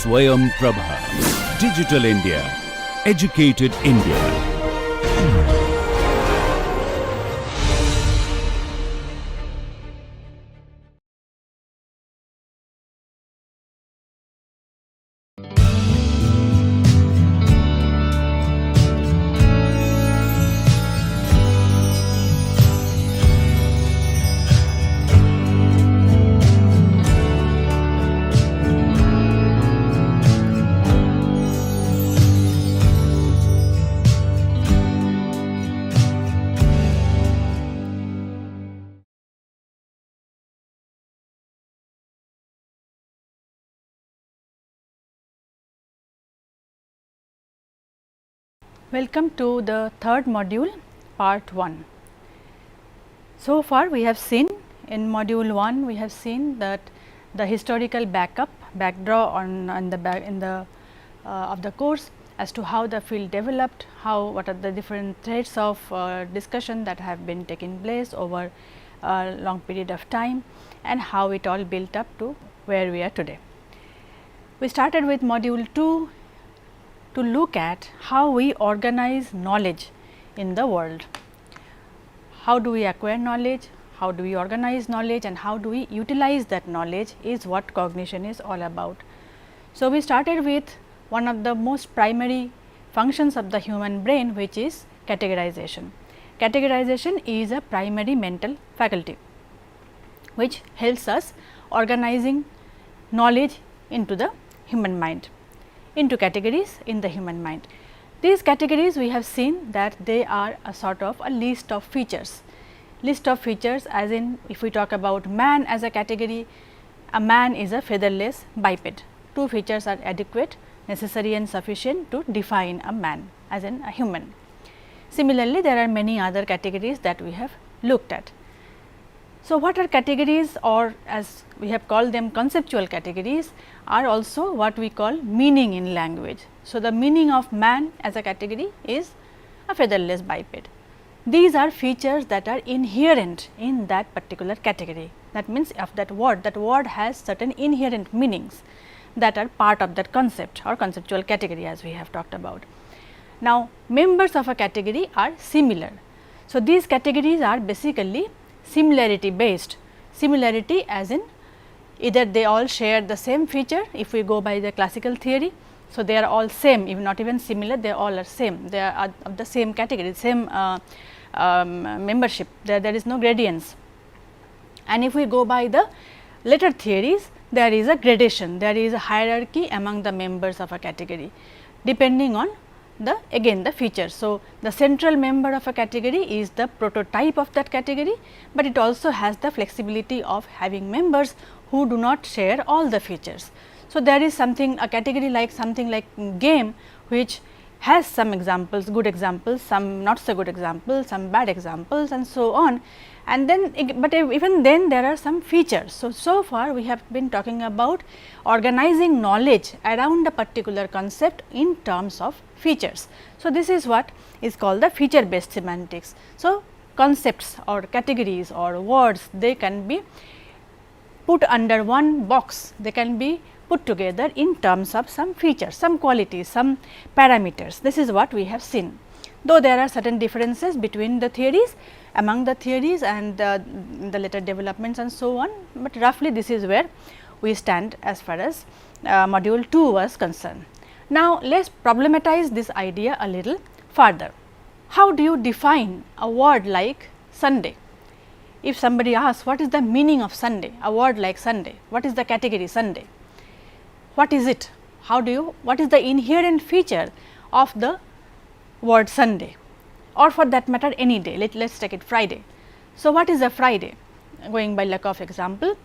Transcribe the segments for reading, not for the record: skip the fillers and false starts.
Swayam Prabha. Digital India. Educated India. Welcome to the third module, part 1. So far we have seen in module 1, we have seen that the historical backdraw of the course as to how the field developed, what are the different threads of discussion that have been taking place over a long period of time, and how it all built up to where we are today. We started with module 2 to look at how we organize knowledge in the world. How do we acquire knowledge, how do we organize knowledge, and how do we utilize that knowledge is what cognition is all about. So, we started with one of the most primary functions of the human brain, which is categorization. Categorization is a primary mental faculty, which helps us organizing knowledge into the human mind, into categories in the human mind. These categories we have seen that they are a sort of a list of features. List of features, as in if we talk about man as a category, a man is a featherless biped. Two features are adequate, necessary and sufficient to define a man as in a human. Similarly, there are many other categories that we have looked at. So, what are categories, or as we have called them conceptual categories, are also what we call meaning in language. So, the meaning of man as a category is a featherless biped. These are features that are inherent in that particular category. That means, of that word has certain inherent meanings that are part of that concept or conceptual category, as we have talked about. Now, members of a category are similar. So, these categories are basically similarity based. Similarity as in either they all share the same feature if we go by the classical theory. So, they are all same, even not even similar, they all are same, they are of the same category, same membership, there is no gradients. And if we go by the later theories, there is a gradation, there is a hierarchy among the members of a category depending on the features. So, the central member of a category is the prototype of that category, but it also has the flexibility of having members who do not share all the features. So, there is a category like something like game, which has some examples, good examples, some not so good examples, some bad examples, and so on. And then, but even then there are some features. So far we have been talking about organizing knowledge around a particular concept in terms of features. So, this is what is called the feature based semantics. So, concepts or categories or words, they can be put under one box, they can be put together in terms of some features, some qualities, some parameters. This is what we have seen. Though there are certain differences between the theories, among the theories and the later developments and so on, but roughly this is where we stand as far as module 2 was concerned. Now, let us problematize this idea a little further. How do you define a word like Sunday? If somebody asks what is the meaning of Sunday, a word like Sunday, what is the category Sunday? What is it? What is the inherent feature of the word Sunday, or for that matter any day? Let us take it Friday. So, what is a Friday? Going by lack of example,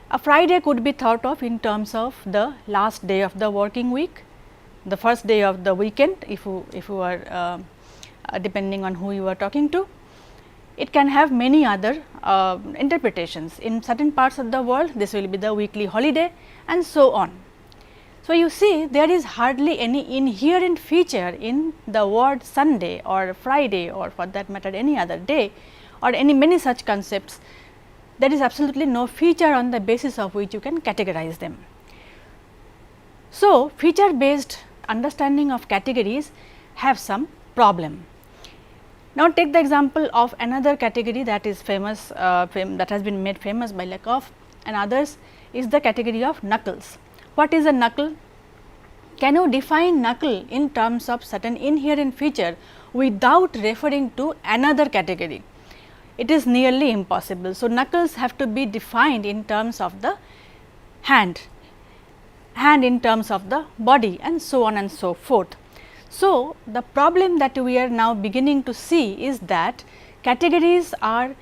a Friday could be thought of in terms of the last day of the working week, the first day of the weekend, if you are depending on who you are talking to. It can have many other interpretations. In certain parts of the world, this will be the weekly holiday and so on. So, you see there is hardly any inherent feature in the word Sunday or Friday, or for that matter any other day, or many such concepts. There is absolutely no feature on the basis of which you can categorize them. So, feature based understanding of categories have some problem. Now, take the example of another category that is famous, that has been made famous by Lakoff and others, is the category of knuckles. What is a knuckle? Can you define knuckle in terms of certain inherent feature without referring to another category? It is nearly impossible. So, knuckles have to be defined in terms of the hand in terms of the body, and so on and so forth. So, the problem that we are now beginning to see is that categories are,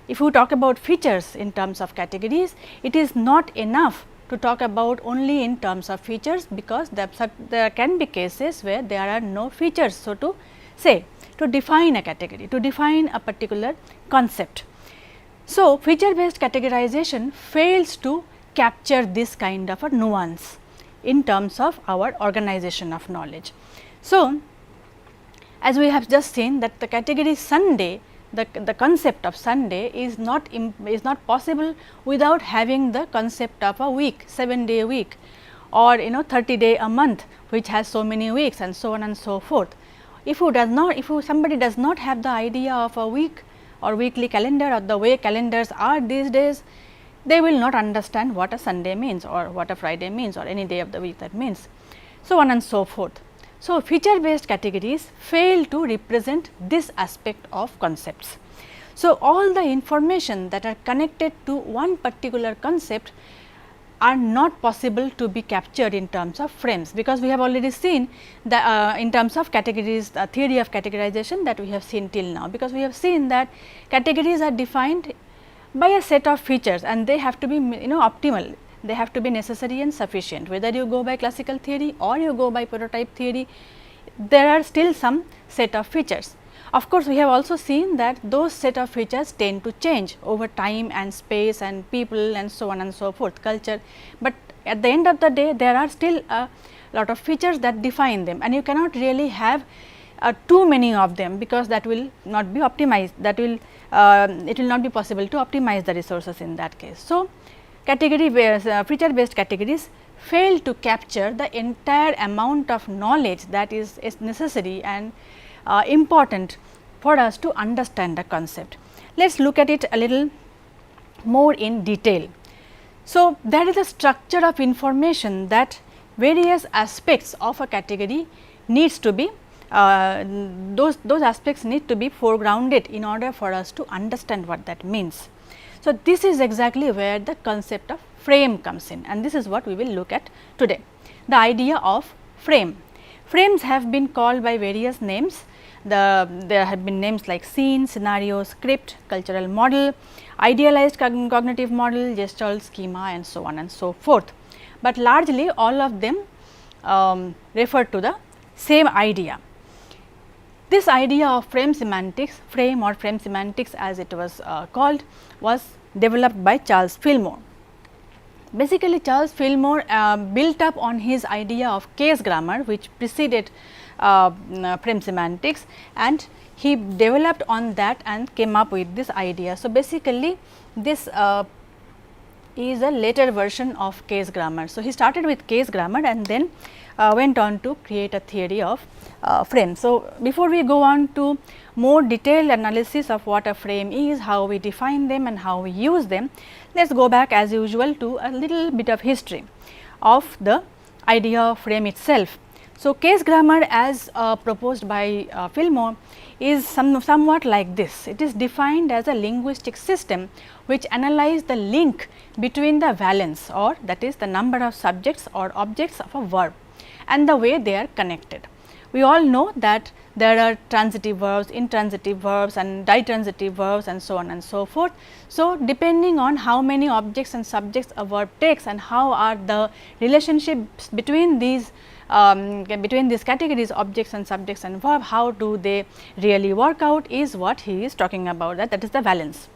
if we talk about features in terms of categories, it is not enough to talk about only in terms of features, because there can be cases where there are no features. So, to say, to define a category, to define a particular concept. So, feature based categorization fails to capture this kind of a nuance in terms of our organization of knowledge. So, as we have just seen that the category Sunday, the concept of Sunday is not possible without having the concept of a week, 7-day week, or 30-day a month, which has so many weeks, and so on and so forth. If somebody does not have the idea of a week or weekly calendar, or the way calendars are these days, they will not understand what a Sunday means, or what a Friday means, or any day of the week that means, so on and so forth. So, feature based categories fail to represent this aspect of concepts. So, all the information that are connected to one particular concept are not possible to be captured in terms of frames, because we have already seen the in terms of categories, the theory of categorization that we have seen till now, because we have seen that categories are defined by a set of features, and they have to be optimal, they have to be necessary and sufficient. Whether you go by classical theory or you go by prototype theory, there are still some set of features. Of course, we have also seen that those set of features tend to change over time and space and people and so on and so forth, culture, but at the end of the day there are still a lot of features that define them, and you cannot really have too many of them, because that will not be optimized, that will it will not be possible to optimize the resources in that case. So, category based feature based categories fail to capture the entire amount of knowledge that is necessary and important for us to understand the concept. Let us look at it a little more in detail. So, there is a structure of information that various aspects of a category needs to be those aspects need to be foregrounded in order for us to understand what that means. So, this is exactly where the concept of frame comes in, and this is what we will look at today. The idea of frame. Frames have been called by various names. There have been names like scene, scenario, script, cultural model, idealized cognitive model, gestural schema, and so on and so forth. But largely all of them refer to the same idea. This idea of frame semantics, frame or frame semantics as it was called, was developed by Charles Fillmore. Basically, Charles Fillmore built up on his idea of case grammar, which preceded frame semantics, and he developed on that and came up with this idea. So, basically this is a later version of case grammar. So, he started with case grammar and then went on to create a theory of frame. So, before we go on to more detailed analysis of what a frame is, how we define them and how we use them, let us go back as usual to a little bit of history of the idea of frame itself. So, case grammar as proposed by Fillmore is somewhat like this. It is defined as a linguistic system which analyzes the link between the valence, or that is the number of subjects or objects of a verb, and the way they are connected. We all know that there are transitive verbs, intransitive verbs and ditransitive verbs and so on and so forth. So, depending on how many objects and subjects a verb takes and how are the relationships between these categories, objects and subjects and verb, how do they really work out, is what he is talking about, that is the valence.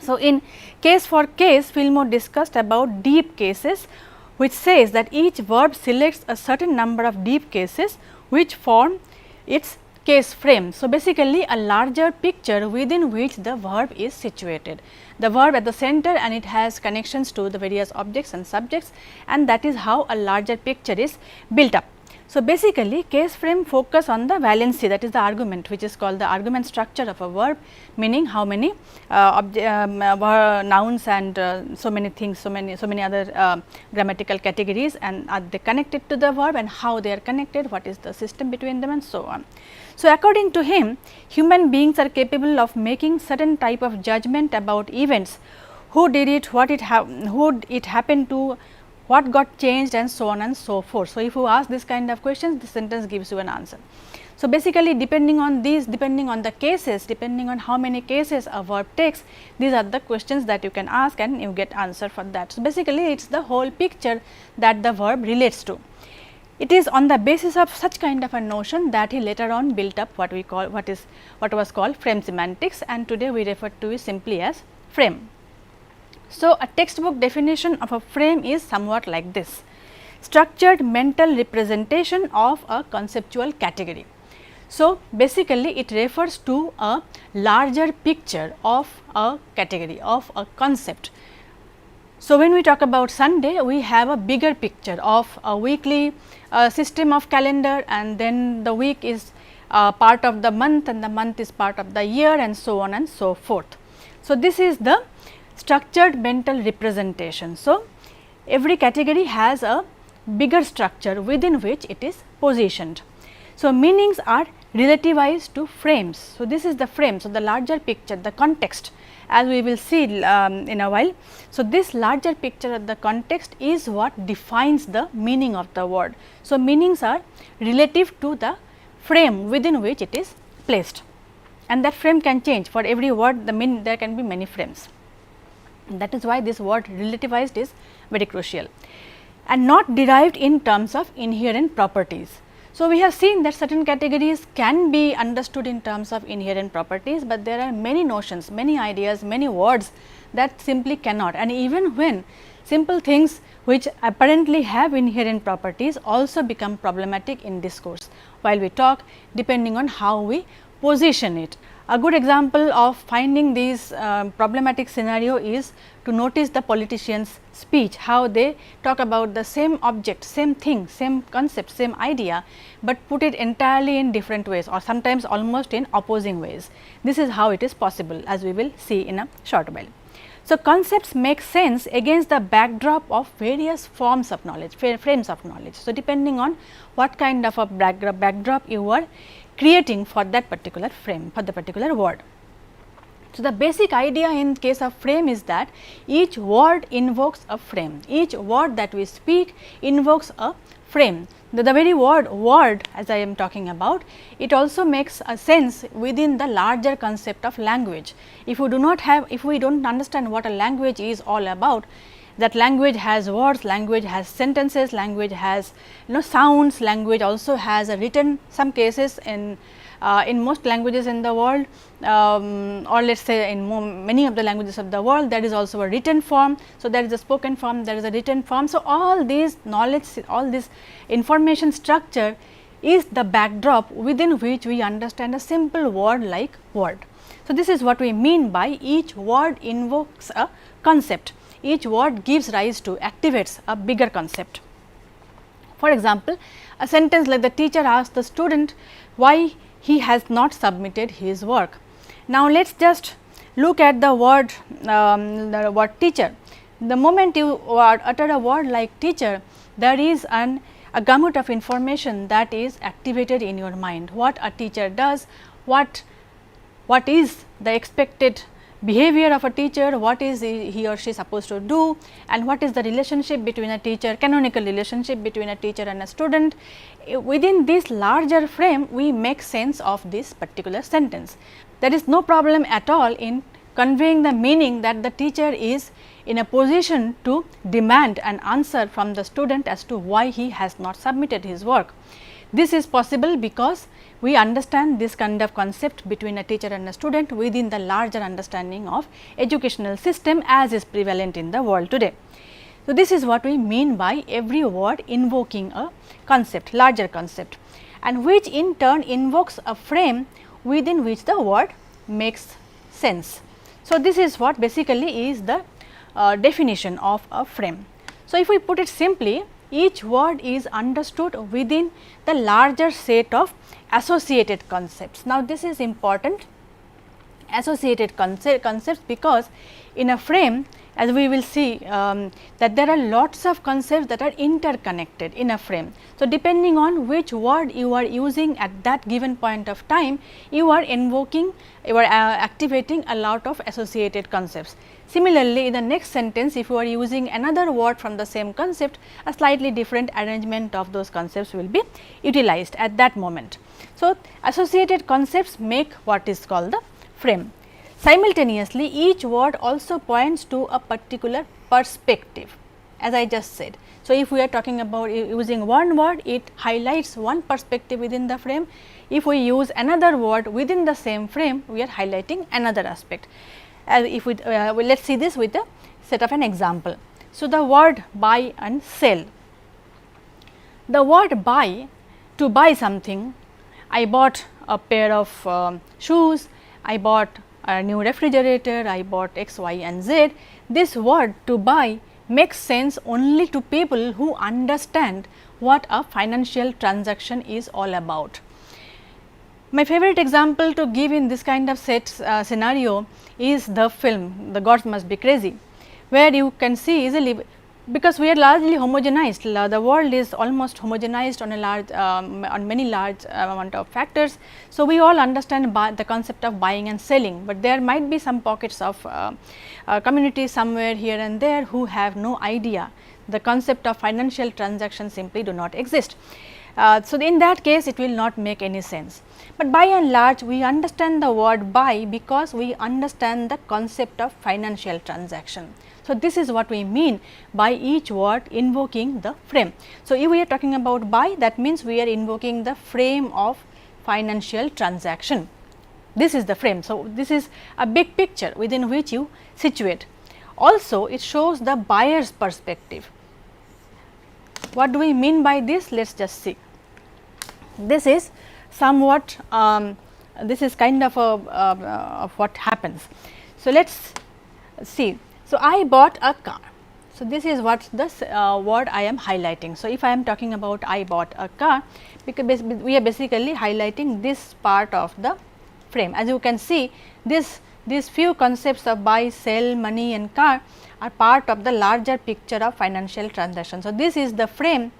So, in case for case, Fillmore discussed about deep cases, which says that each verb selects a certain number of deep cases which form its case frame. So, basically a larger picture within which the verb is situated. The verb at the center and it has connections to the various objects and subjects, and that is how a larger picture is built up. So, basically case frame focus on the valency, that is the argument, which is called the argument structure of a verb, meaning how many nouns and so many things, so many other grammatical categories, and are they connected to the verb and how they are connected, what is the system between them and so on. So, according to him, human beings are capable of making certain type of judgment about events, who did it, who it happened to, what got changed and so on and so forth. So, if you ask this kind of questions, the sentence gives you an answer. So, basically depending on these, depending on the cases, depending on how many cases a verb takes, these are the questions that you can ask and you get answer for that. So, basically it is the whole picture that the verb relates to. It is on the basis of such kind of a notion that he later on built up what we call what was called frame semantics, and today we refer to it simply as frame. So, a textbook definition of a frame is somewhat like this: structured mental representation of a conceptual category. So, basically it refers to a larger picture of a category, of a concept. So, when we talk about Sunday, we have a bigger picture of a weekly system of calendar, and then the week is part of the month and the month is part of the year and so on and so forth. So, this is the structured mental representation. So, every category has a bigger structure within which it is positioned. So, meanings are relativized to frames. So, this is the frame. So, the larger picture, the context, as we will see in a while. So, this larger picture of the context is what defines the meaning of the word. So, meanings are relative to the frame within which it is placed, and that frame can change for every word. There can be many frames. That is why this word relativized is very crucial, and not derived in terms of inherent properties. So, we have seen that certain categories can be understood in terms of inherent properties, but there are many notions, many ideas, many words that simply cannot, and even when simple things which apparently have inherent properties also become problematic in discourse while we talk, depending on how we position it. A good example of finding these problematic scenario is to notice the politicians' speech, how they talk about the same object, same thing, same concept, same idea, but put it entirely in different ways or sometimes almost in opposing ways. This is how it is possible, as we will see in a short while. So, concepts make sense against the backdrop of various forms of knowledge, frames of knowledge. So, depending on what kind of a backdrop you are creating for that particular frame, for the particular word. So, the basic idea in case of frame is that each word invokes a frame, each word that we speak invokes a frame. The very word as I am talking about, it also makes a sense within the larger concept of language. If we do not understand what a language is all about, that language has words, language has sentences, language has sounds, language also has a written, some cases in most languages in the world, or let us say in many of the languages of the world, there is also a written form. So, there is a spoken form, there is a written form. So, all these knowledge, all this information structure is the backdrop within which we understand a simple word like word. So, this is what we mean by each word invokes a concept, each word gives rise to, activates a bigger concept. For example, a sentence like the teacher asked the student why he has not submitted his work. Now, let us just look at the word teacher. The moment you utter a word like teacher, there is a gamut of information that is activated in your mind. What a teacher does, what is the expected behavior of a teacher, what is he or she supposed to do, and what is the relationship between a teacher, canonical relationship between a teacher and a student. Within this larger frame, we make sense of this particular sentence. There is no problem at all in conveying the meaning that the teacher is in a position to demand an answer from the student as to why he has not submitted his work. This is possible because we understand this kind of concept between a teacher and a student within the larger understanding of educational system as is prevalent in the world today. So, this is what we mean by every word invoking a concept, larger concept. and which in turn invokes a frame within which the word makes sense. So, this is what basically is the definition of a frame. So, if we put it simply, each word is understood within the larger set of associated concepts. Now, this is important, associated concepts, because in a frame, as we will see that there are lots of concepts that are interconnected in a frame. So, depending on which word you are using at that given point of time, you are invoking, you are activating a lot of associated concepts. Similarly, in the next sentence, if you are using another word from the same concept, a slightly different arrangement of those concepts will be utilized at that moment. So, associated concepts make what is called the frame. Simultaneously, each word also points to a particular perspective, as I just said. So, if we are talking about using one word, it highlights one perspective within the frame. If we use another word within the same frame, we are highlighting another aspect. If we let us see this with a set of an example. So, the word buy and sell. The word buy, to buy something, I bought a pair of shoes, I bought a new refrigerator, I bought X, Y and Z. This word to buy makes sense only to people who understand what a financial transaction is all about. My favorite example to give in this kind of scenario is the film The Gods Must Be Crazy, where you can see easily, because we are largely homogenized, the world is almost homogenized on a large on many large amount of factors. So, we all understand the concept of buying and selling, but there might be some pockets of communities somewhere here and there who have no idea. The concept of financial transactions simply do not exist. So, in that case it will not make any sense, but by and large we understand the word buy because we understand the concept of financial transaction. So, this is what we mean by each word invoking the frame. So, if we are talking about buy, that means we are invoking the frame of financial transaction. This is the frame. So, this is a big picture within which you situate. Also, it shows the buyer's perspective. What do we mean by this? Let us just see. This is somewhat, this is kind of of what happens. So, let us see. So, I bought a car. So, this is what the word I am highlighting. So, if I am talking about I bought a car, because we are basically highlighting this part of the frame. As you can see, these few concepts of buy, sell, money and car are part of the larger picture of financial transactions. So, this is the frame,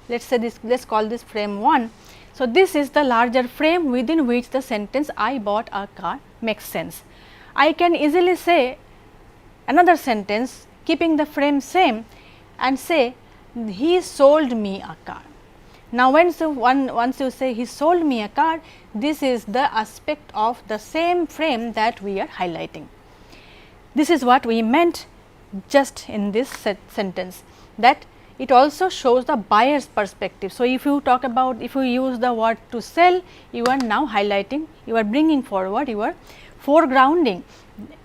let us say this, let us call this frame 1. So, this is the larger frame within which the sentence I bought a car makes sense. I can easily say another sentence keeping the frame same and say he sold me a car. Now, once you say he sold me a car, this is the aspect of the same frame that we are highlighting. This is what we meant just in this sentence, that it also shows the buyer's perspective. So, if you talk about, if you use the word to sell, you are now highlighting, you are bringing forward, you are foregrounding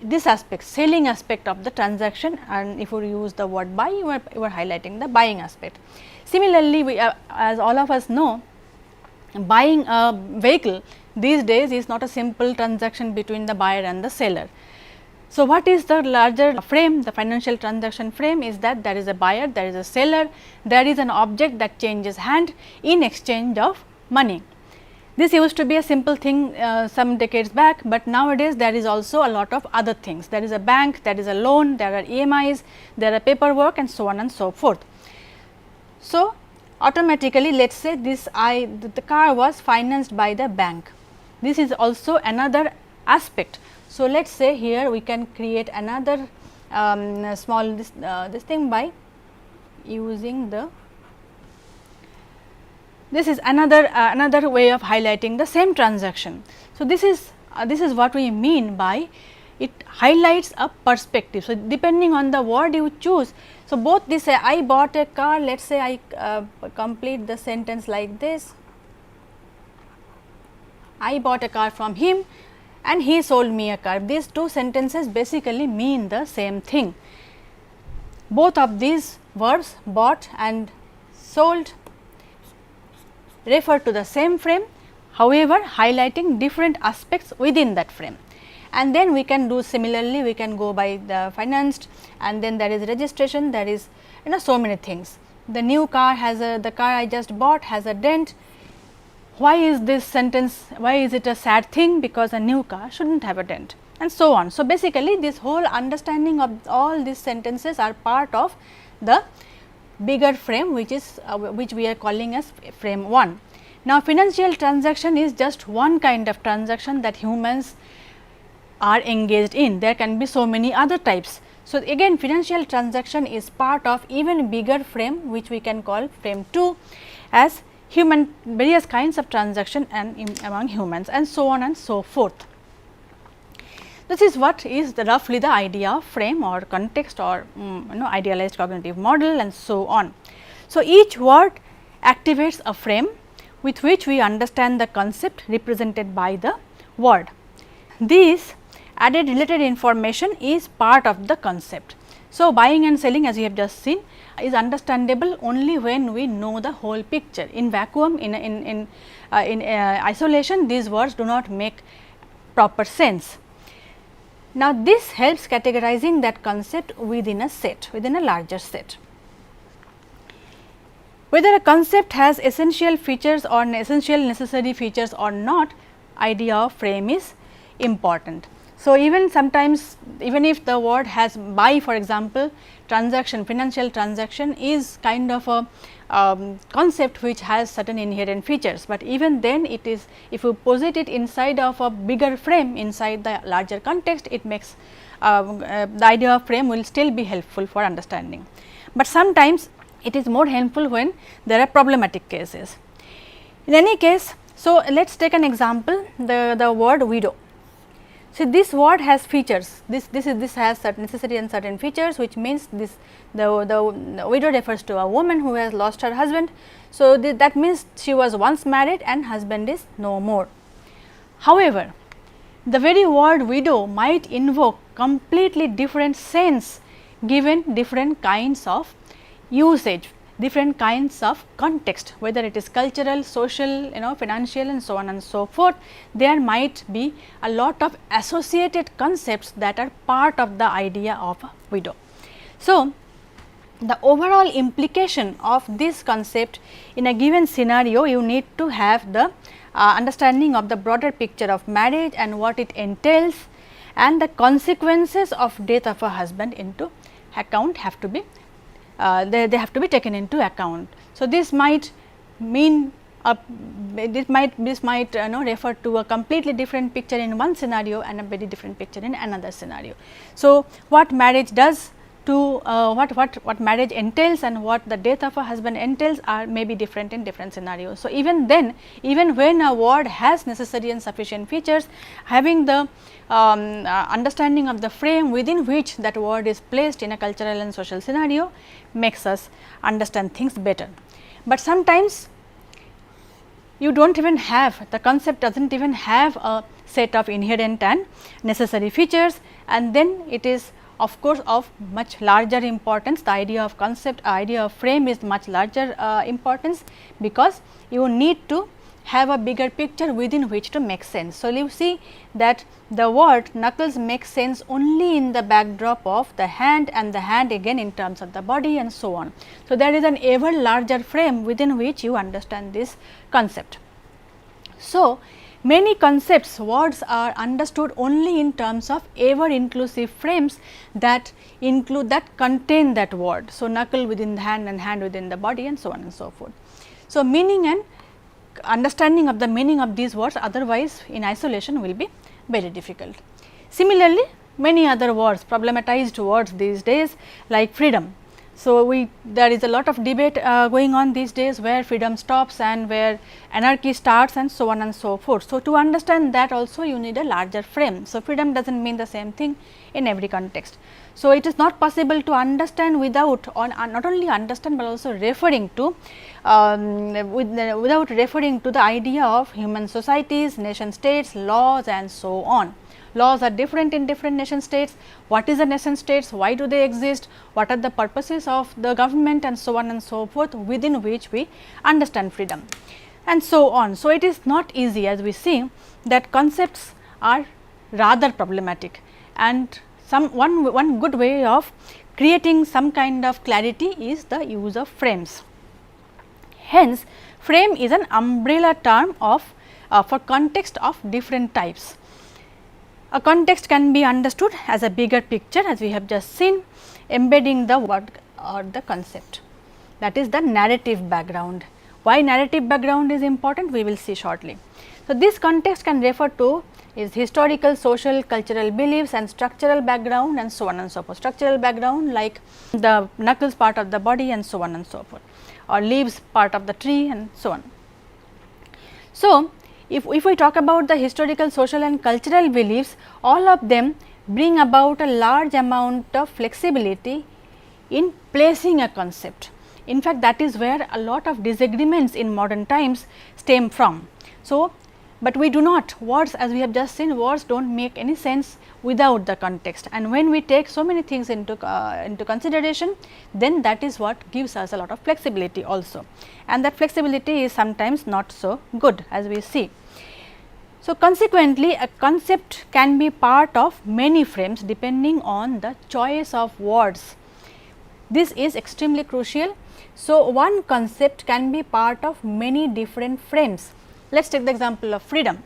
this aspect, selling aspect of the transaction, and if you use the word buy, you are highlighting the buying aspect. Similarly, we as all of us know, buying a vehicle these days is not a simple transaction between the buyer and the seller. So, what is the larger frame? The financial transaction frame is that there is a buyer, there is a seller, there is an object that changes hand in exchange of money. This used to be a simple thing some decades back, but nowadays there is also a lot of other things. There is a bank, there is a loan, there are EMIs, there are paperwork and so on and so forth. So, automatically let us say this the car was financed by the bank. This is also another aspect. So, let us say here we can create another small this thing by using the, this is another way of highlighting the same transaction. So, this is what we mean by it highlights a perspective. So, depending on the word you choose. So, both this I bought a car, let us say I complete the sentence like this, I bought a car from him and he sold me a car. These two sentences basically mean the same thing. Both of these verbs, bought and sold, refer to the same frame, however, highlighting different aspects within that frame. And then we can do similarly, we can go by the financed, and then there is registration, there is so many things. The new car has the car I just bought has a dent. Why is this sentence, why is it a sad thing? Because a new car should not have a dent, and so on. So, basically this whole understanding of all these sentences are part of the bigger frame, which is which we are calling as frame 1. Now, financial transaction is just one kind of transaction that humans are engaged in. There can be so many other types. So, again financial transaction is part of even bigger frame, which we can call frame 2 as various kinds of transaction and among humans, and so on and so forth. This is what is roughly the idea of frame or context or idealized cognitive model and so on. So, each word activates a frame with which we understand the concept represented by the word. This added related information is part of the concept. So, buying and selling, as you have just seen, is understandable only when we know the whole picture. In vacuum, in isolation, these words do not make proper sense. Now, this helps categorizing that concept within a set, within a larger set. Whether a concept has essential features or essential necessary features or not, idea of frame is important. So, even sometimes, even if the word has buy, for example, transaction, financial transaction is kind of a concept which has certain inherent features, but even then it is, if you posit it inside of a bigger frame, inside the larger context, it makes the idea of frame will still be helpful for understanding. But sometimes it is more helpful when there are problematic cases. In any case, so let us take an example, the word widow. So, this word has features, this has certain necessary and certain features, which means the widow refers to a woman who has lost her husband. So, that means she was once married and husband is no more. However, the very word widow might invoke completely different sense given different kinds of usage, different kinds of context, whether it is cultural, social, financial and so on and so forth. There might be a lot of associated concepts that are part of the idea of a widow. So, the overall implication of this concept in a given scenario, you need to have the understanding of the broader picture of marriage and what it entails, and the consequences of death of a husband into account have to be they have to be taken into account. So, this might mean this might refer to a completely different picture in one scenario and a very different picture in another scenario. So, what marriage does to what marriage entails and what the death of a husband entails are may be different in different scenarios. So, even then, even when a word has necessary and sufficient features, having the understanding of the frame within which that word is placed in a cultural and social scenario makes us understand things better. But sometimes you do not even have, the concept does not even have a set of inherent and necessary features, and then it is of course of much larger importance. The idea of concept, idea of frame is much larger importance, because you need to have a bigger picture within which to make sense. So, you see that the word knuckles makes sense only in the backdrop of the hand, and the hand again in terms of the body and so on. So, there is an ever larger frame within which you understand this concept. So, many concepts, words are understood only in terms of ever inclusive frames that include, that contain that word. So, knuckle within the hand and hand within the body and so on and so forth. So, meaning and understanding of the meaning of these words otherwise in isolation will be very difficult. Similarly, many other words, problematized words these days like freedom. So, there is a lot of debate going on these days where freedom stops and where anarchy starts and so on and so forth. So, to understand that also you need a larger frame. So, freedom does not mean the same thing in every context. So, it is not possible to understand without, or not only understand, but also referring to without referring to the idea of human societies, nation states, laws and so on. Laws are different in different nation states. What is a nation states? Why do they exist? What are the purposes of the government and so on and so forth, within which we understand freedom. and so on. So, it is not easy, as we see that concepts are rather problematic, and one good way of creating some kind of clarity is the use of frames. Hence, frame is an umbrella term of for context of different types. A context can be understood as a bigger picture, as we have just seen, embedding the word or the concept, that is the narrative background. Why narrative background is important, we will see shortly. So, this context can refer to is historical, social, cultural beliefs and structural background, and so on and so forth. Structural background like the knuckles part of the body and so on and so forth, or leaves part of the tree and so on. So, if we talk about the historical, social and cultural beliefs, all of them bring about a large amount of flexibility in placing a concept. In fact, that is where a lot of disagreements in modern times stem from. So, but we do not, words, as we have just seen, words do not make any sense without the context, and when we take so many things into consideration, then that is what gives us a lot of flexibility also, and that flexibility is sometimes not so good, as we see. So, consequently, a concept can be part of many frames depending on the choice of words. This is extremely crucial. So, one concept can be part of many different frames. Let us take the example of freedom.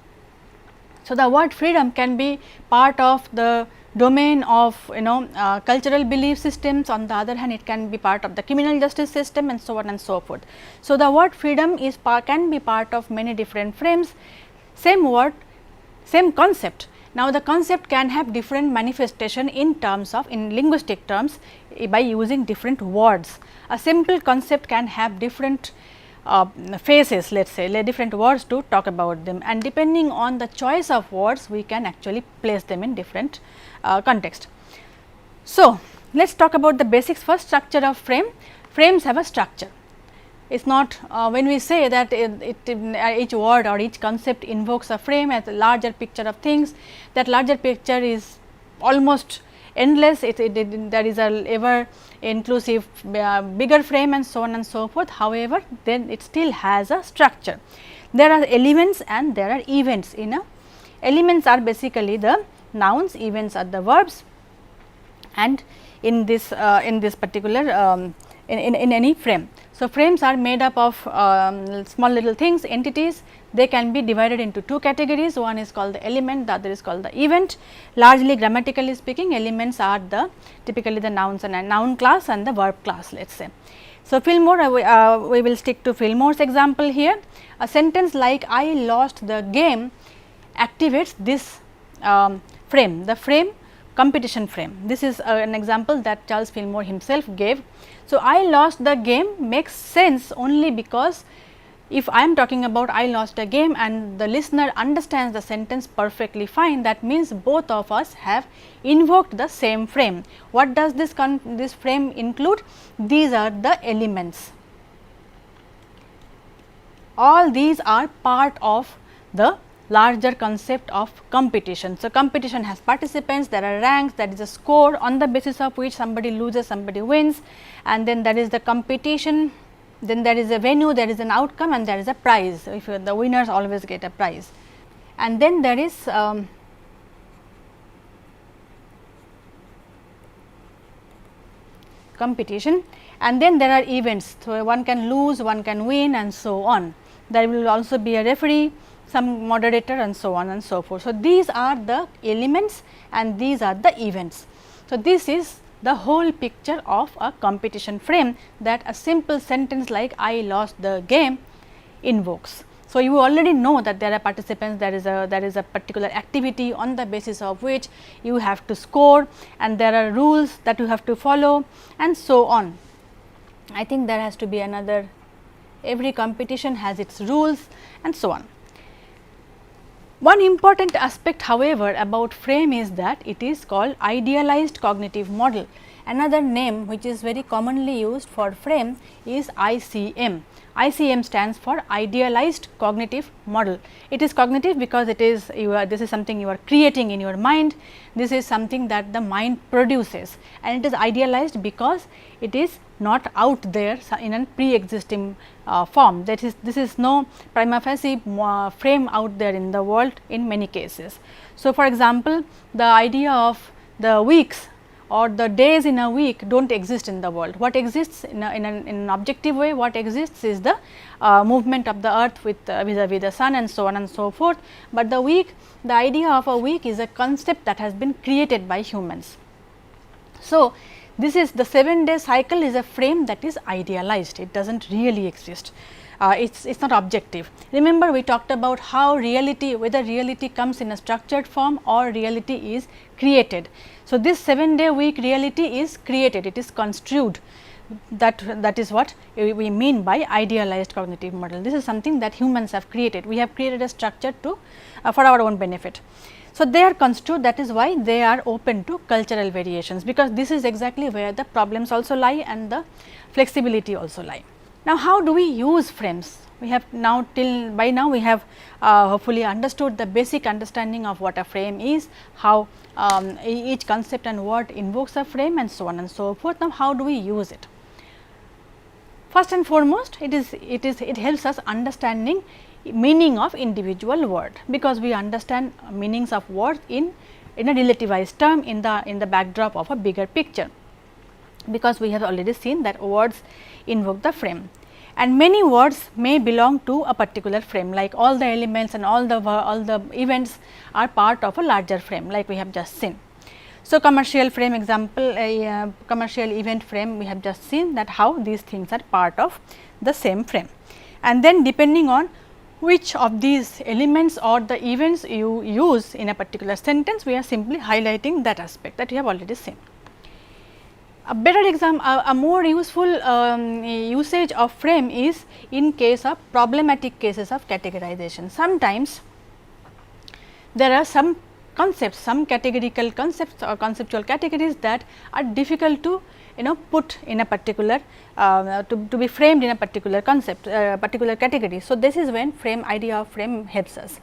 So, the word freedom can be part of the domain of cultural belief systems. On the other hand, it can be part of the criminal justice system and so on and so forth. So, the word freedom is can be part of many different frames, same word, same concept. Now, the concept can have different manifestation in terms of, in linguistic terms, by using different words. A simple concept can have different phases, let us say, different words to talk about them, and depending on the choice of words, we can actually place them in different context. So, let us talk about the basics first. Structure of frame. Frames have a structure. It is not when we say that each word or each concept invokes a frame as a larger picture of things, that larger picture is almost endless, there is a ever inclusive bigger frame and so on and so forth. However, then it still has a structure. There are elements and there are events in a, elements are basically the nouns, events are the verbs, and in this particular in any frame. So, frames are made up of small little things, entities. They can be divided into two categories. One is called the element, the other is called the event. Largely grammatically speaking, elements are the typically the nouns and a noun class and the verb class, let us say. So, Fillmore, we will stick to Fillmore's example here. A sentence like I lost the game activates this frame, the frame competition frame. This is an example that Charles Fillmore himself gave. So, I lost the game makes sense only because if I am talking about I lost a game and the listener understands the sentence perfectly fine, that means both of us have invoked the same frame. What does this frame include? These are the elements. All these are part of the larger concept of competition. So, competition has participants, there are ranks, that is a score on the basis of which somebody loses, somebody wins, and then there is the competition, then there is a venue, there is an outcome, and there is a prize. If the winners always get a prize, and then there is competition, and then there are events. So, one can lose, one can win, and so on. There will also be a referee, some moderator, and so on and so forth. So, these are the elements and these are the events. So, this is the whole picture of a competition frame that a simple sentence like I lost the game invokes. So, you already know that there are participants, there is a particular activity on the basis of which you have to score, and there are rules that you have to follow, and so on. I think there has to be another, every competition has its rules and so on. One important aspect, however, about frame is that it is called idealized cognitive model, Another name which is very commonly used for frame is ICM. ICM stands for idealized cognitive model. It is cognitive because it is this is something you are creating in your mind. This is something that the mind produces, and it is idealized because it is not out there in a pre-existing form. That is, this is no prima facie frame out there in the world in many cases. So, for example, the idea of the weeks or the days in a week do not exist in the world. What exists in an objective way, what exists is the movement of the earth with vis-a-vis the sun and so on and so forth, but the week, the idea of a week is a concept that has been created by humans. So, this is the 7-day cycle is a frame that is idealized, it does not really exist. It is not objective. Remember, we talked about how reality, whether reality comes in a structured form or reality is created. So, this 7-day week reality is created, it is construed. That is what we mean by idealized cognitive model. This is something that humans have created. We have created a structure to for our own benefit. So, they are construed, that is why they are open to cultural variations, because this is exactly where the problems also lie and the flexibility also lie. Now, how do we use frames? We have now by now we have hopefully understood the basic understanding of what a frame is, how each concept and word invokes a frame and so on and so forth. Now, how do we use it? First and foremost, it helps us understanding meaning of individual word, because we understand meanings of words in a relativized term in the backdrop of a bigger picture, because we have already seen that words invoke the frame, and many words may belong to a particular frame, like all the elements and all the events are part of a larger frame, like we have just seen. So, commercial frame example, commercial event frame, we have just seen that how these things are part of the same frame, and then depending on which of these elements or the events you use in a particular sentence, we are simply highlighting that aspect that you have already seen. A better example, a more useful usage of frame is in case of problematic cases of categorization. Sometimes there are some concepts, some categorical concepts or conceptual categories that are difficult to put in a particular to be framed in a particular concept, particular category. So, this is when idea of frame helps us.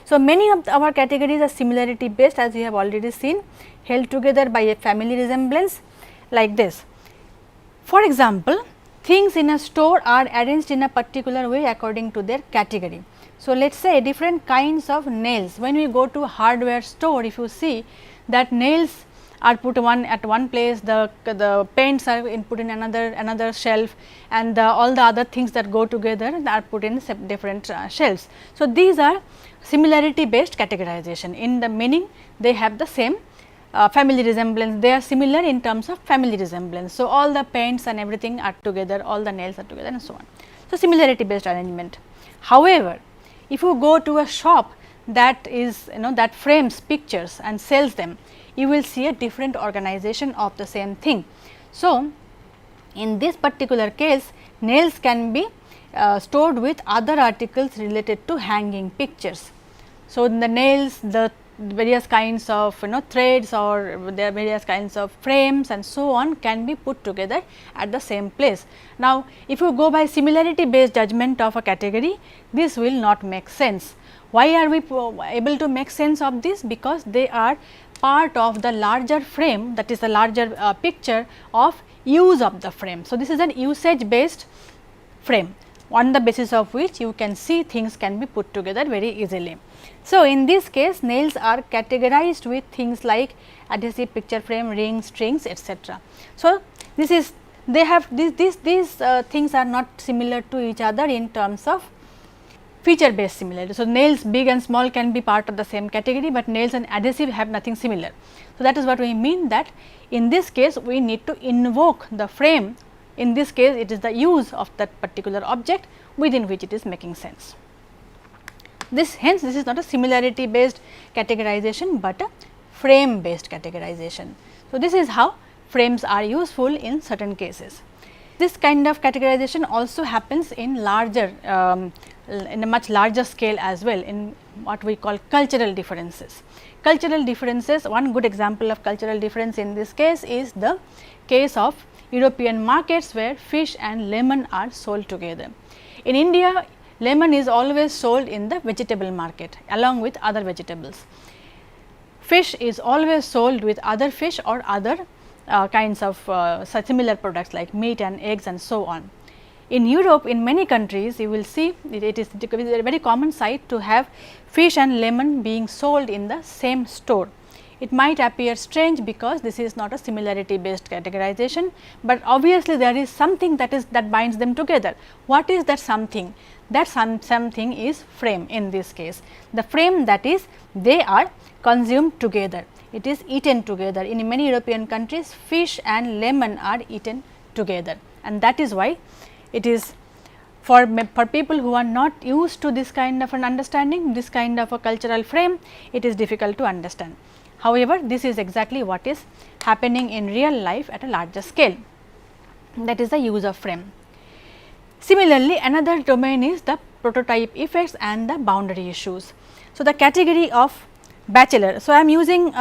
So, many of our categories are similarity based, as we have already seen, held together by a family resemblance like this. For example, things in a store are arranged in a particular way according to their category. So, let us say different kinds of nails. When we go to a hardware store, if you see that nails are put at one place, the paints are put in another shelf, and all the other things that go together are put in different shelves. So, these are similarity based categorization. In the meaning, they have the same family resemblance, they are similar in terms of family resemblance. So, all the paints and everything are together, all the nails are together and so on. So, similarity based arrangement. However, if you go to a shop that is that frames pictures and sells them, you will see a different organization of the same thing. So, in this particular case, nails can be stored with other articles related to hanging pictures. So, in the nails, the various kinds of threads or there are various kinds of frames and so on can be put together at the same place. Now, if you go by similarity based judgment of a category, this will not make sense. Why are we able to make sense of this? Because they are part of the larger frame, that is the larger picture of use of the frame. So, this is an usage based frame on the basis of which you can see things can be put together very easily. So, in this case nails are categorized with things like adhesive picture frame, rings, strings, etc. So, this is they have these things are not similar to each other in terms of feature based similarity. So, nails big and small can be part of the same category, but nails and adhesive have nothing similar. So, that is what we mean, that in this case we need to invoke the frame. In this case, it is the use of that particular object within which it is making sense. Hence, this is not a similarity based categorization, but a frame based categorization. So, this is how frames are useful in certain cases. this kind of categorization also happens in larger in a much larger scale as well, in what we call cultural differences. Cultural differences, one good example of cultural difference in this case is the case of European markets where fish and lemon are sold together. In India, lemon is always sold in the vegetable market along with other vegetables. Fish is always sold with other fish or other kinds of similar products like meat and eggs and so on. In Europe, in many countries, you will see it is a very common sight to have fish and lemon being sold in the same store. It might appear strange because this is not a similarity based categorization, but obviously there is something that binds them together. What is that something? That something is frame in this case. The frame, that is, they are consumed together. It is eaten together. In many European countries, fish and lemon are eaten together, and that is why it is for people who are not used to this kind of an understanding, this kind of a cultural frame, it is difficult to understand. However, this is exactly what is happening in real life at a larger scale, that is the use of frame. Similarly, another domain is the prototype effects and the boundary issues. So, the category of bachelor. So, I am using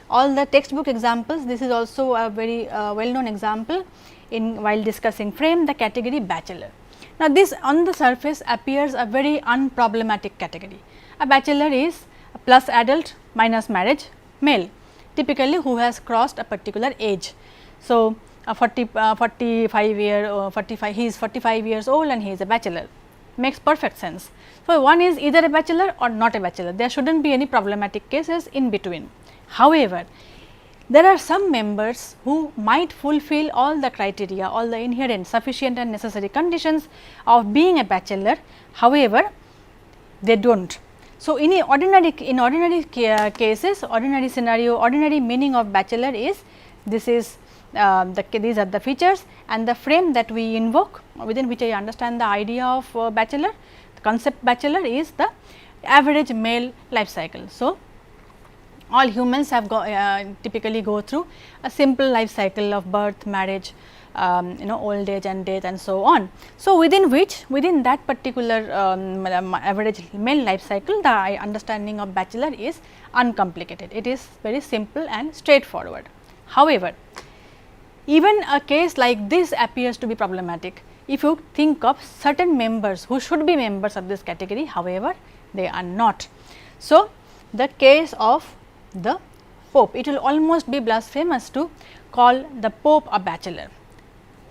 all the textbook examples. This is also a very well known example in while discussing frame, the category bachelor. Now, this on the surface appears a very unproblematic category. A bachelor is a plus adult minus marriage male, typically who has crossed a particular age. So, a 45 he is 45 years old and he is a bachelor, makes perfect sense. So, one is either a bachelor or not a bachelor, there should not be any problematic cases in between. However, there are some members who might fulfill all the criteria, all the inherent sufficient and necessary conditions of being a bachelor, however, they do not. So, in ordinary cases, ordinary scenario, ordinary meaning of bachelor is this is these are the features and the frame that we invoke, within which I understand the idea of bachelor. The concept bachelor is the average male life cycle. So, all humans have typically go through a simple life cycle of birth, marriage, old age and death and so on. So, within that particular average male life cycle, the understanding of bachelor is uncomplicated. It is very simple and straightforward. However, even a case like this appears to be problematic if you think of certain members who should be members of this category, however, they are not. So, the case of the Pope, it will almost be blasphemous to call the Pope a bachelor.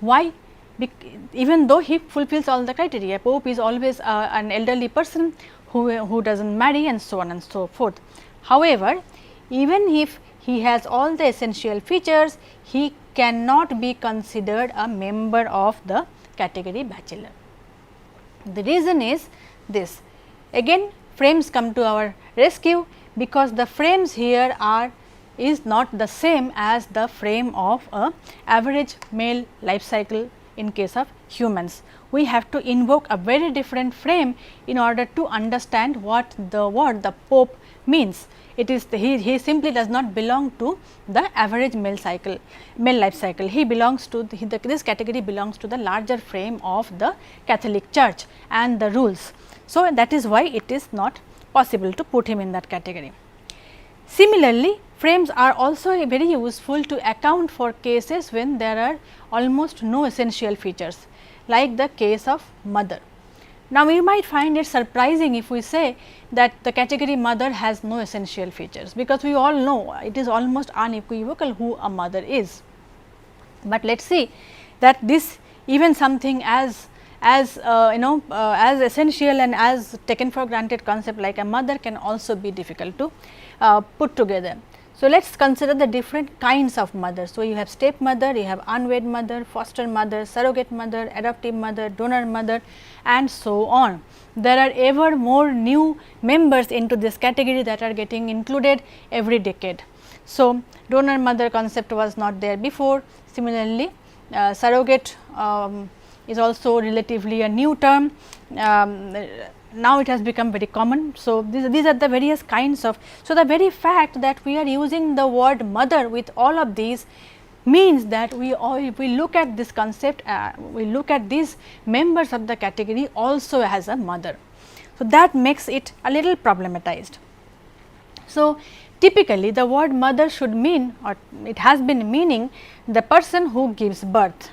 Why? Even though he fulfills all the criteria, Pope is always an elderly person who does not marry and so on and so forth. However, even if he has all the essential features, he cannot be considered a member of the category bachelor. The reason is this, again frames come to our rescue, because the frames here is not the same as the frame of a average male life cycle in case of humans. We have to invoke a very different frame in order to understand what the word the Pope means. It is he simply does not belong to the average male life cycle. He belongs to this category belongs to the larger frame of the Catholic Church and the rules. So, that is why it is not possible to put him in that category. Similarly, frames are also very useful to account for cases when there are almost no essential features, like the case of mother. Now, we might find it surprising if we say that the category mother has no essential features, because we all know it is almost unequivocal who a mother is. But let us see that this even something as essential and as taken for granted concept like a mother can also be difficult to put together. So, let us consider the different kinds of mothers. So, you have step mother, you have unwed mother, foster mother, surrogate mother, adoptive mother, donor mother and so on. There are ever more new members into this category that are getting included every decade. So, donor mother concept was not there before. Similarly, surrogate is also relatively a new term. Now, it has become very common. So, these are the various kinds of. So, the very fact that we are using the word mother with all of these means that if we look at this concept, we look at these members of the category also as a mother. So, that makes it a little problematized. So, typically the word mother should mean, or it has been meaning, the person who gives birth.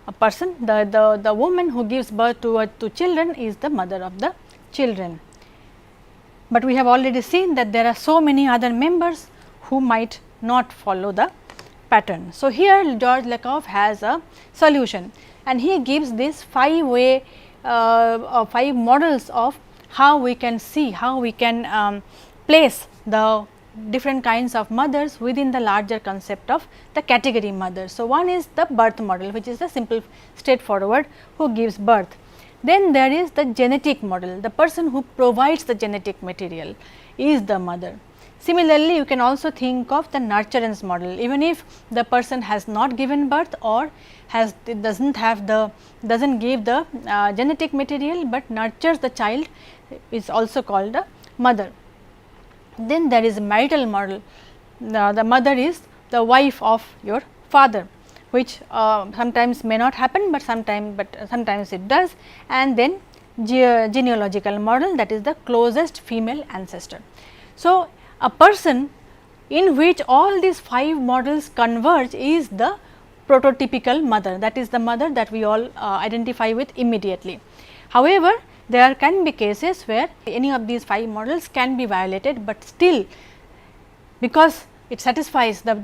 A person, the woman who gives birth to children is the mother of the children. But we have already seen that there are so many other members who might not follow the pattern. So, here George Lakoff has a solution, and he gives this 5 models of how we can see, how we can place the different kinds of mothers within the larger concept of the category mother. So, one is the birth model, which is the simple straightforward who gives birth. Then there is the genetic model, the person who provides the genetic material is the mother. Similarly, you can also think of the nurturance model, even if the person has not given birth or doesn't give the genetic material, but nurtures the child, is also called a mother. Then there is a marital model, the mother is the wife of your father, which sometimes may not happen, but sometimes it does. And then genealogical model, that is the closest female ancestor. So, a person in which all these 5 models converge is the prototypical mother, that is the mother that we all identify with immediately. However, there can be cases where any of these 5 models can be violated, but still, because it satisfies the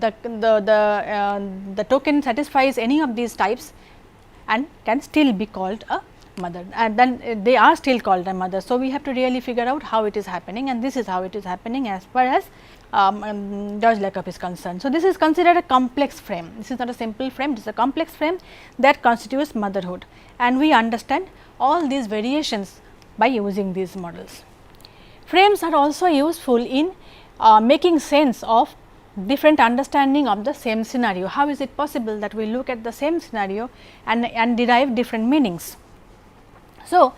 token satisfies any of these types and can still be called a mother, and then they are still called a mother. So, we have to really figure out how it is happening, and this is how it is happening as far as George Lakoff is concerned. So, this is considered a complex frame, this is not a simple frame, it is a complex frame that constitutes motherhood, and we understand all these variations by using these models. Frames are also useful in making sense of different understanding of the same scenario. How is it possible that we look at the same scenario and derive different meanings? So,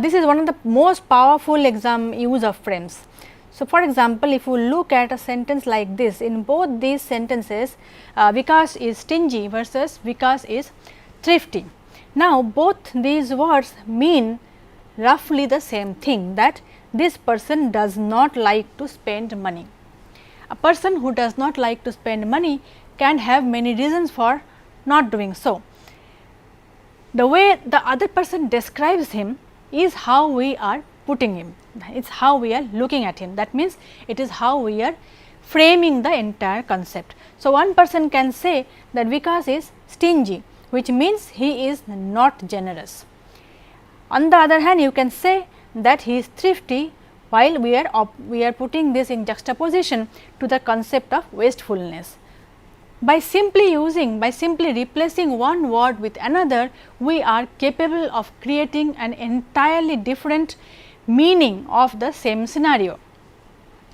this is one of the most powerful use of frames. So, for example, if you look at a sentence like this, in both these sentences Vikas is stingy versus Vikas is thrifty. Now, both these words mean roughly the same thing, that this person does not like to spend money. A person who does not like to spend money can have many reasons for not doing so. The way the other person describes him is how we are putting him, it is how we are looking at him, that means it is how we are framing the entire concept. So, one person can say that Vikas is stingy, which means he is not generous. On the other hand, you can say that he is thrifty, while we are putting this in juxtaposition to the concept of wastefulness. By simply replacing one word with another, we are capable of creating an entirely different meaning of the same scenario.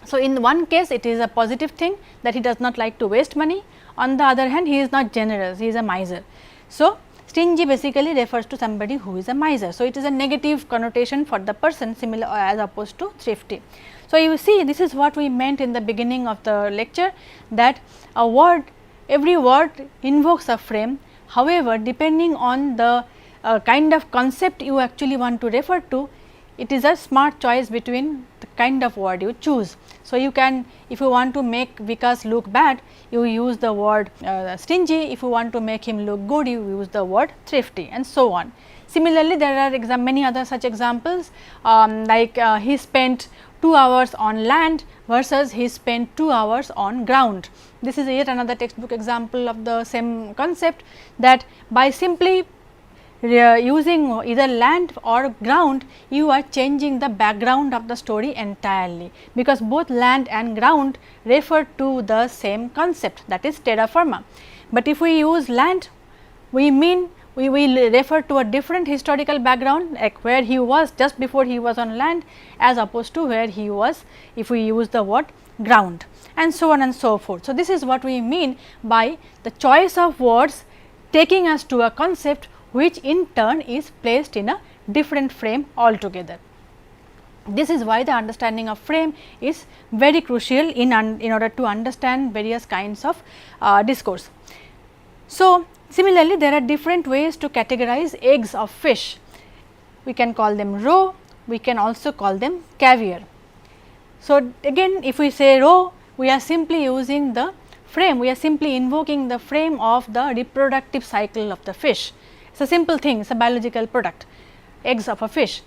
So, in one case it is a positive thing that he does not like to waste money, on the other hand he is not generous, he is a miser. So, stingy basically refers to somebody who is a miser. So, it is a negative connotation for the person, similar as opposed to thrifty. So, you see, this is what we meant in the beginning of the lecture, that a word, every word invokes a frame. However, depending on the kind of concept you actually want to refer to, it is a smart choice between the kind of word you choose. So, you can, if you want to make Vikas look bad, you use the word stingy. If you want to make him look good, you use the word thrifty, and so on. Similarly, there are many other such examples, like he spent 2 hours on land versus he spent 2 hours on ground. This is yet another textbook example of the same concept, that by simply using either land or ground, you are changing the background of the story entirely, because both land and ground refer to the same concept, that is terra firma. But if we use land, we mean we will refer to a different historical background, like where he was just before he was on land, as opposed to where he was if we use the word ground, and so on and so forth. So, this is what we mean by the choice of words taking us to a concept which in turn is placed in a different frame altogether. This is why the understanding of frame is very crucial in order to understand various kinds of discourse. So, similarly, there are different ways to categorize eggs of fish. We can call them roe, we can also call them caviar. So, again if we say roe, we are simply using the frame, we are simply invoking the frame of the reproductive cycle of the fish. It is a simple thing, it is a biological product, eggs of a fish.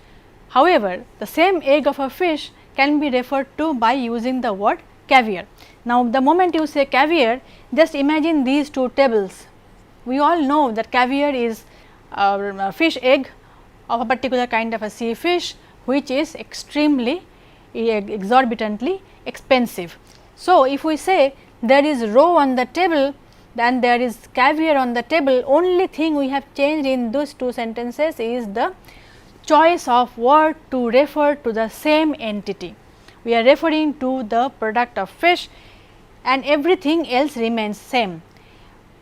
However, the same egg of a fish can be referred to by using the word caviar. Now, the moment you say caviar, just imagine these two tables. We all know that caviar is a fish egg of a particular kind of a sea fish, which is extremely exorbitantly expensive. So, if we say there is roe on the table, then there is caviar on the table, only thing we have changed in those two sentences is the choice of word to refer to the same entity. We are referring to the product of fish and everything else remains same.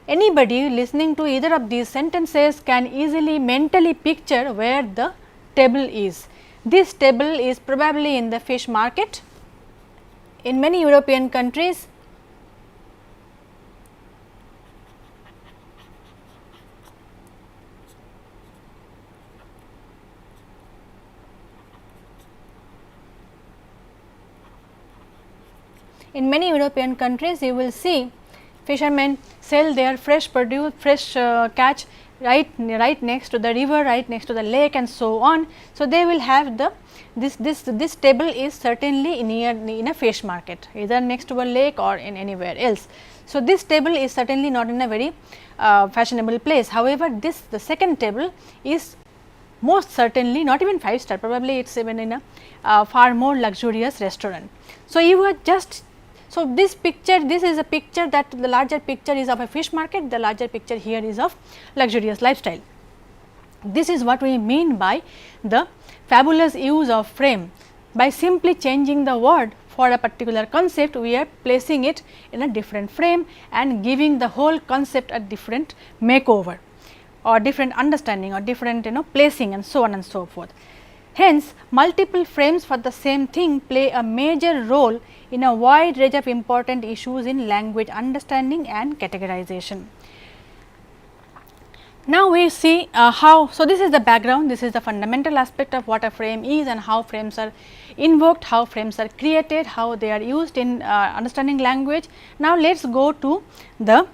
Anybody listening to either of these sentences can easily mentally picture where the table is. This table is probably in the fish market. In many European countries, you will see fishermen sell their fresh produce, catch right next to the river, right next to the lake and so on. So, they will have the this table is certainly in a fish market, either next to a lake or in anywhere else. So, this table is certainly not in a very fashionable place. However, the second table is most certainly not even 5-star, probably it is even in a far more luxurious restaurant. So, you are just so this picture, this is a picture that the larger picture is of a fish market, the larger picture here is of luxurious lifestyle. This is what we mean by the fabulous use of frame. By simply changing the word for a particular concept, we are placing it in a different frame and giving the whole concept a different makeover or different understanding or different placing and so on and so forth. Hence, multiple frames for the same thing play a major role in a wide range of important issues in language understanding and categorization. Now, we see how, so this is the background, this is the fundamental aspect of what a frame is and how frames are invoked, how frames are created, how they are used in understanding language. Now, let us go to the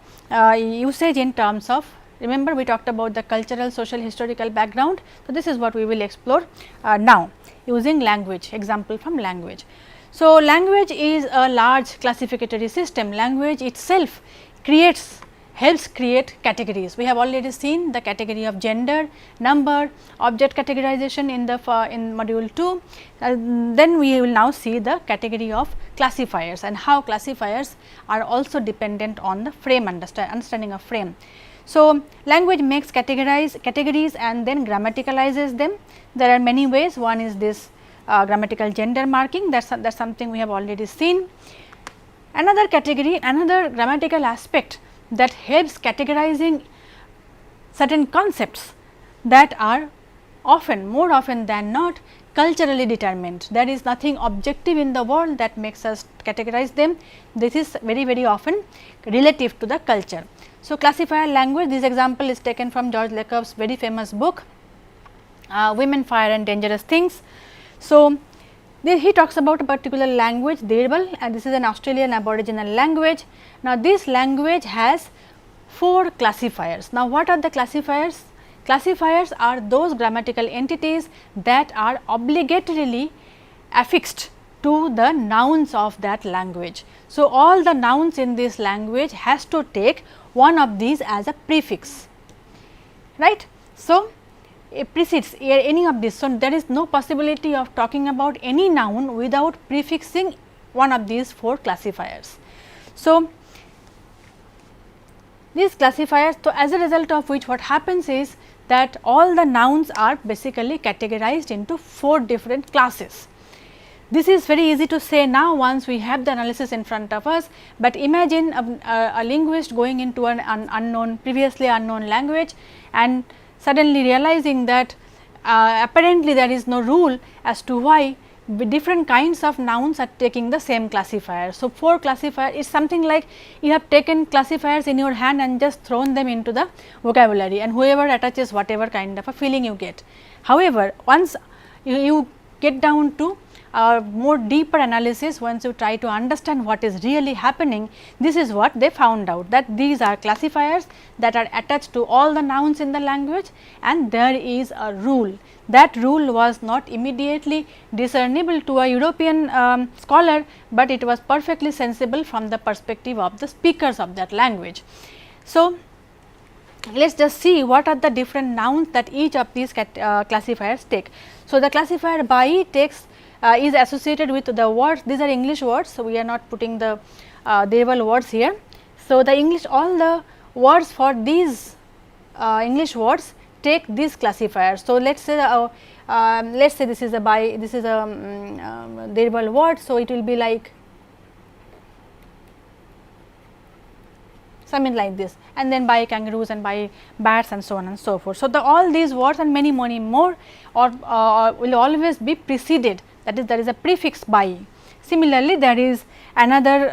usage in terms of, remember we talked about the cultural, social, historical background. So, this is what we will explore now using language, example from language. So, language is a large classificatory system. Language itself helps create categories. We have already seen the category of gender, number, object categorization in the in module 2. Then we will now see the category of classifiers and how classifiers are also dependent on the frame understanding of frame. So, language makes categories and then grammaticalizes them. There are many ways. One is this grammatical gender marking, that is something we have already seen. Another category, another grammatical aspect that helps categorizing certain concepts that are often, more often than not, culturally determined. There is nothing objective in the world that makes us categorize them. This is very often relative to the culture. So, classifier language, this example is taken from George Lakev's very famous book Women, Fire and Dangerous Things. So, he talks about a particular language, Dirbal, and this is an Australian Aboriginal language. Now, this language has 4 classifiers. Now, what are the classifiers? Classifiers are those grammatical entities that are obligatorily affixed to the nouns of that language. So, all the nouns in this language has to take one of these as a prefix, right. So, it precedes any of this. So, there is no possibility of talking about any noun without prefixing one of these 4 classifiers. So, these classifiers, so as a result of which what happens is that all the nouns are basically categorized into 4 different classes. This is very easy to say now once we have the analysis in front of us, but imagine a linguist going into an unknown, previously unknown language and suddenly realizing that apparently there is no rule as to why different kinds of nouns are taking the same classifier. So, 4 classifier is something like you have taken classifiers in your hand and just thrown them into the vocabulary, and whoever attaches whatever kind of a feeling you get. However, once you get down to more deeper analysis, once you try to understand what is really happening, this is what they found out, that these are classifiers that are attached to all the nouns in the language, and there is a rule. That rule was not immediately discernible to a European scholar, but it was perfectly sensible from the perspective of the speakers of that language. So, let us just see what are the different nouns that each of these classifiers take. So, the classifier by takes is associated with the words, these are English words. So, we are not putting the derivable words here. So, the English, all the words for these English words take this classifier. So, let us say this is a by, this is a derivable word. So, it will be like something like this, and then by kangaroos and by bats and so on and so forth. So, all these words and many more or will always be preceded, that is there is a prefix by. Similarly, there is another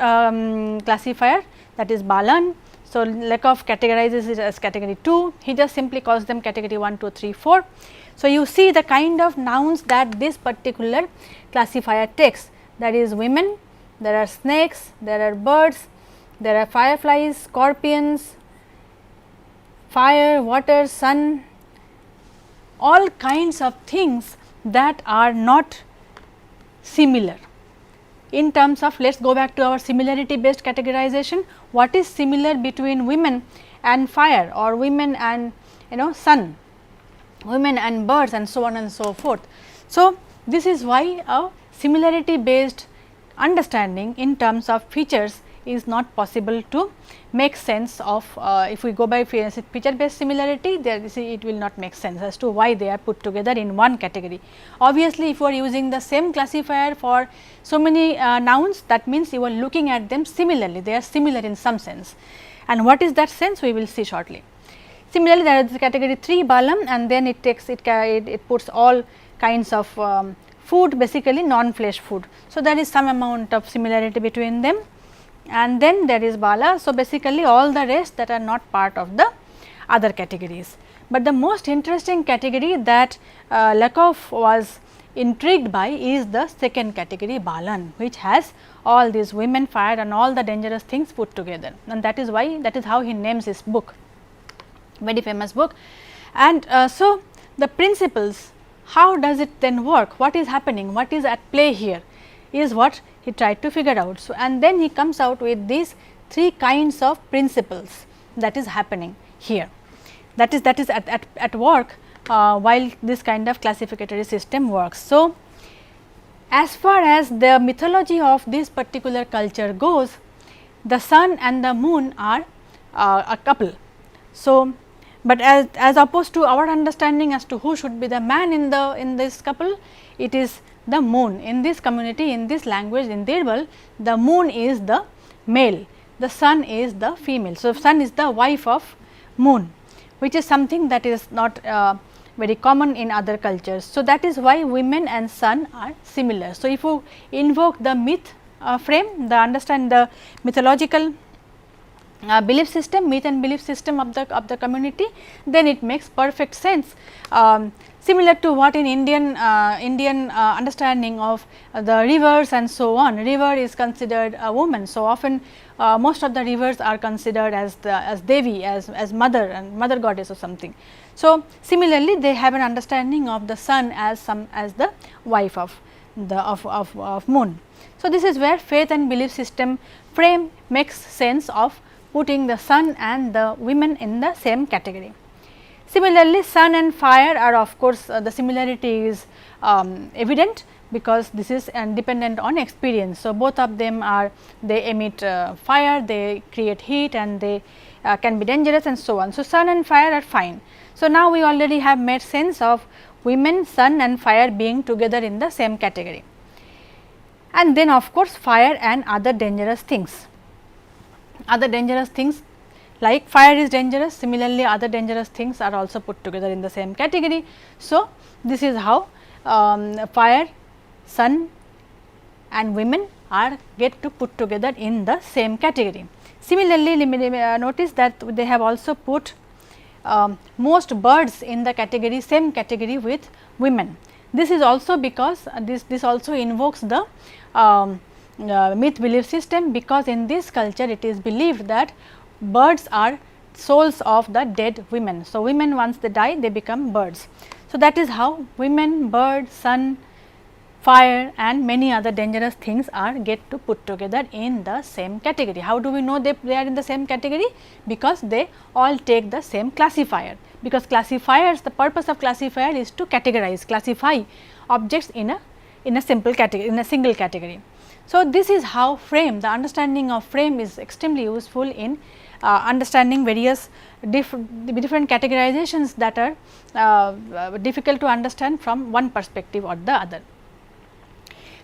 classifier, that is Balan. So, Lekov categorizes it as category 2, he just simply calls them category 1, 2, 3, 4. So, you see the kind of nouns that this particular classifier takes, that is women, there are snakes, there are birds, there are fireflies, scorpions, fire, water, sun, all kinds of things that are not similar. In terms of, let us go back to our similarity based categorization, what is similar between women and fire, or women and sun, women and birds, and so on and so forth. So, this is why a similarity based understanding in terms of features is not possible to make sense of. If we go by feature based similarity, there it will not make sense as to why they are put together in one category. Obviously, if you are using the same classifier for so many nouns, that means you are looking at them similarly, they are similar in some sense, and what is that sense we will see shortly. Similarly, there is the category 3 Balam, and then it takes it puts all kinds of food, basically non flesh food. So, there is some amount of similarity between them. And then there is Bala. So, basically all the rest that are not part of the other categories. But the most interesting category that Lekov was intrigued by is the second category, Balan, which has all these women, fire, and all the dangerous things put together, and that is why, that is how he names his book, very famous book. And so, the principles, how does it then work, what is happening, what is at play here, is what he tried to figure out. So, and then he comes out with these 3 kinds of principles that is happening here, that is at work while this kind of classificatory system works. So, as far as the mythology of this particular culture goes, the sun and the moon are a couple. So, but as opposed to our understanding as to who should be the man in this couple, it is the moon. In this community, in this language, in Dirbal, the moon is the male, the sun is the female. So, sun is the wife of moon, which is something that is not very common in other cultures. So, that is why women and sun are similar. So, if you invoke the myth frame, the mythological belief system, myth and belief system of the community, then it makes perfect sense. Similar to what in Indian understanding of the rivers and so on, river is considered a woman. So, often most of the rivers are considered as Devi, as mother and mother goddess or something. So, similarly they have an understanding of the sun as the wife of moon. So, this is where faith and belief system frame makes sense of putting the sun and the women in the same category. Similarly, sun and fire are, of course, the similarity is evident, because this is dependent on experience. So, both of them they emit fire, they create heat, and they can be dangerous and so on. So, sun and fire are fine. So, now we already have made sense of women, sun and fire being together in the same category, and then of course, fire and other dangerous things. Other dangerous things like fire is dangerous, similarly other dangerous things are also put together in the same category. So, this is how fire, son and women are get to put together in the same category. Similarly, notice that they have also put most birds in the category, same category with women. This is also because this also invokes the myth belief system, because in this culture it is believed that birds are souls of the dead women. So, women once they die they become birds. So, that is how women, bird, sun, fire and many other dangerous things are get to put together in the same category. How do we know they are in the same category? Because they all take the same classifier, because classifiers, the purpose of classifier is to categorize, classify objects in a simple category, in a single category. So, this is how frame, the understanding of frame is extremely useful in understanding various different categorizations that are difficult to understand from one perspective or the other.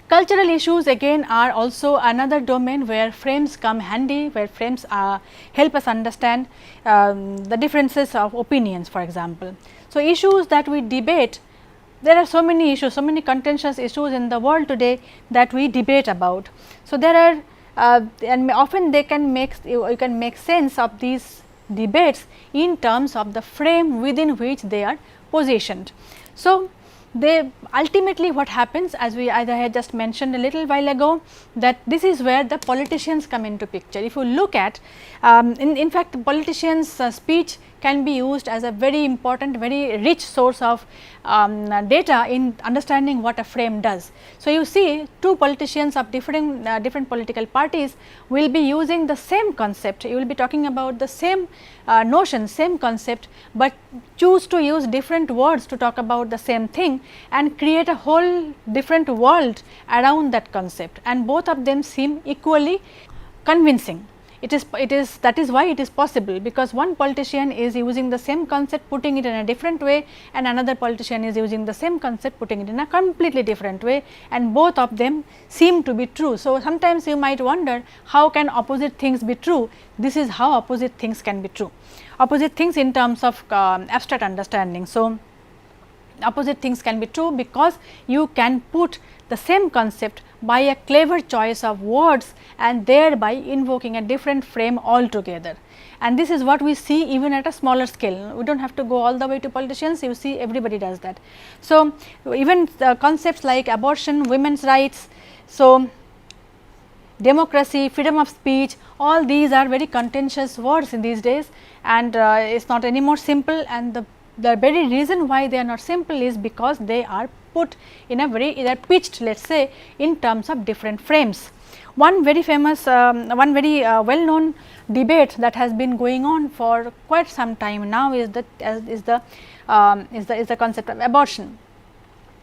Cultural issues again are also another domain where frames come handy, where frames help us understand the differences of opinions, for example. So, issues that we debate, there are so many issues, so many contentious issues in the world today that we debate about. So, there are and often they can make, you can make sense of these debates in terms of the frame within which they are positioned. So, they ultimately what happens, as I had just mentioned a little while ago, that this is where the politicians come into picture. If you look at in fact politicians speech can be used as a very important, very rich source of data in understanding what a frame does. So, you see two politicians of different political parties will be using the same concept, you will be talking about the same notion, same concept, but choose to use different words to talk about the same thing and create a whole different world around that concept, and both of them seem equally convincing. That is why it is possible, because one politician is using the same concept, putting it in a different way, and another politician is using the same concept, putting it in a completely different way, and both of them seem to be true. So, sometimes you might wonder how can opposite things be true. This is how opposite things can be true, opposite things in terms of abstract understanding. So, opposite things can be true because you can put the same concept by a clever choice of words and thereby invoking a different frame altogether. And this is what we see even at a smaller scale. We do not have to go all the way to politicians, you see everybody does that. So, even concepts like abortion, women's rights, so democracy, freedom of speech, all these are very contentious words in these days, and it is not any more simple, and the very reason why they are not simple is because they are put in a very, they are pitched, let us say, in terms of different frames. One very famous, one very well known debate that has been going on for quite some time now is the concept of abortion.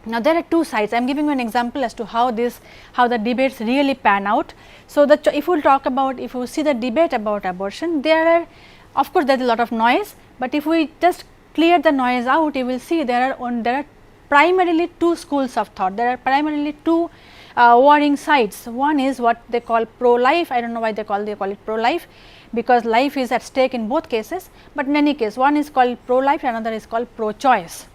Now, there are two sides. I am giving you an example as to how the debates really pan out. So, if we talk about, if you see the debate about abortion, there are, of course, there is a lot of noise, but if we just clear the noise out, you will see there are primarily two schools of thought. There are primarily two warring sides. One is what they call pro-life. I do not know why they call it pro-life, because life is at stake in both cases, but in any case one is called pro-life, another is called pro-choice.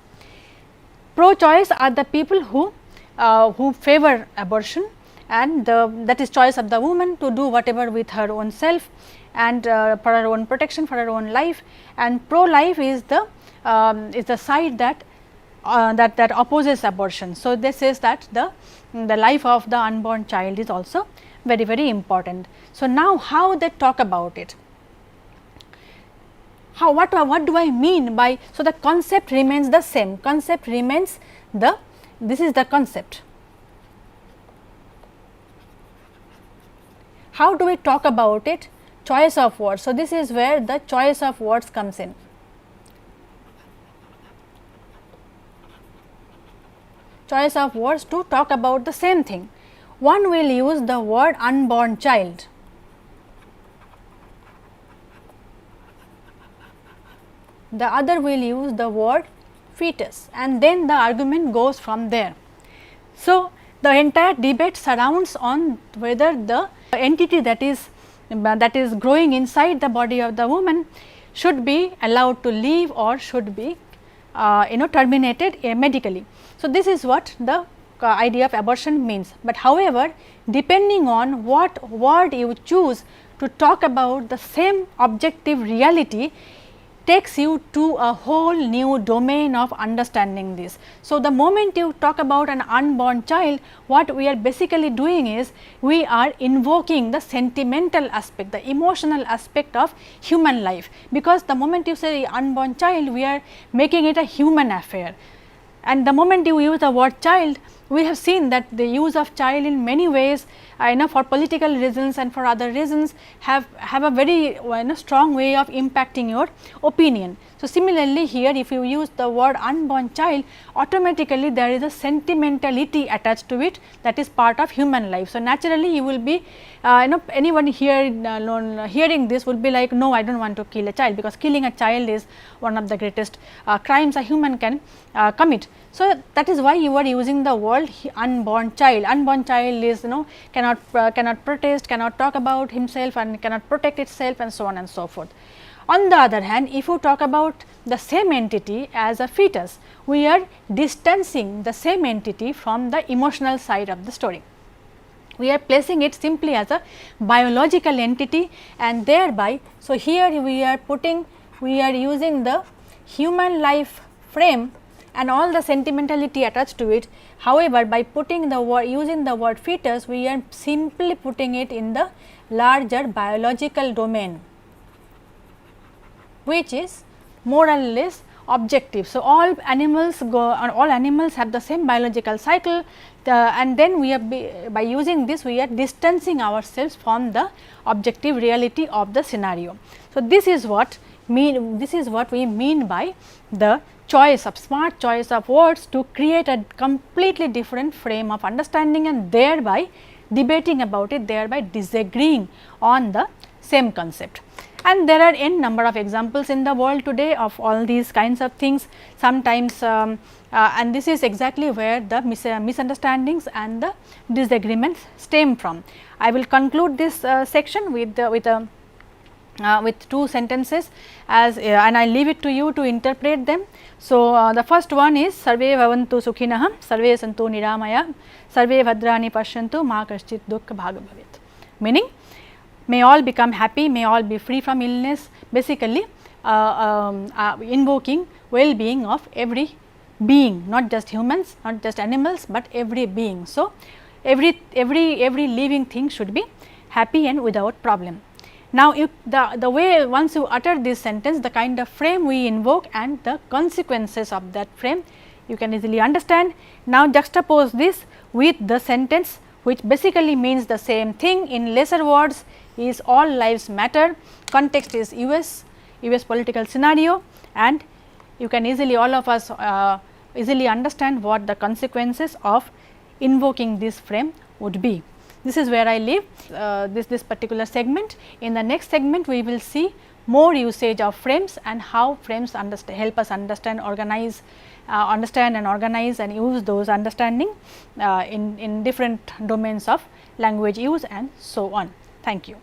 Pro-choice are the people who favor abortion, and that is choice of the woman to do whatever with her own self and for her own protection, for her own life, and pro-life is the side that opposes abortion. So, this says that the life of the unborn child is also very, very important. So, now how they talk about it, what do I mean by, so the concept remains the same, concept remains this is the concept. How do we talk about it? Choice of words. So, this is where the choice of words comes in. Choice of words to talk about the same thing. One will use the word unborn child, the other will use the word fetus, and then the argument goes from there. So, the entire debate surrounds on whether the entity that is growing inside the body of the woman should be allowed to live or should be terminated medically. So, this is what the idea of abortion means, but however, depending on what word you choose to talk about the same objective reality takes you to a whole new domain of understanding this. So, the moment you talk about an unborn child, what we are basically doing is we are invoking the sentimental aspect, the emotional aspect of human life, because the moment you say unborn child, we are making it a human affair. And the moment you use the word child, we have seen that the use of child in many ways for political reasons and for other reasons have a very strong way of impacting your opinion. So, similarly here if you use the word unborn child, automatically there is a sentimentality attached to it that is part of human life. So, naturally you will be anyone here hearing this would be like, no, I do not want to kill a child, because killing a child is one of the greatest crimes a human can commit. So, that is why you are using the word unborn child. Unborn child is cannot protest, cannot talk about himself and cannot protect itself, and so on and so forth. On the other hand, if you talk about the same entity as a fetus, we are distancing the same entity from the emotional side of the story. We are placing it simply as a biological entity, and thereby, so here we are using the human life frame and all the sentimentality attached to it. However, by putting the word, using the word fetus, we are simply putting it in the larger biological domain, which is more or less objective. So, all animals have the same biological cycle, and then we are by using this we are distancing ourselves from the objective reality of the scenario. So, this is what we mean by the smart choice of words to create a completely different frame of understanding, and thereby debating about it, thereby disagreeing on the same concept. And there are n number of examples in the world today of all these kinds of things. Sometimes and this is exactly where the misunderstandings and the disagreements stem from. I will conclude this section with two sentences and I leave it to you to interpret them. So, the first one is Sarve bhavantu sukhinah, sarve santu niramaya, sarve bhadrani pashyantu, ma kaschit dukkha bhaga bhavet. Meaning, may all become happy, may all be free from illness, basically invoking well-being of every being, not just humans, not just animals, but every being. So, every living thing should be happy and without problem. Now, if the way once you utter this sentence, the kind of frame we invoke and the consequences of that frame, you can easily understand. Now, juxtapose this with the sentence which basically means the same thing in lesser words, is all lives matter, context is US political scenario, and you can easily, all of us easily understand what the consequences of invoking this frame would be. This is where I leave this particular segment. In the next segment, we will see more usage of frames and how frames help us understand, understand and organize and use those understanding in different domains of language use and so on. Thank you.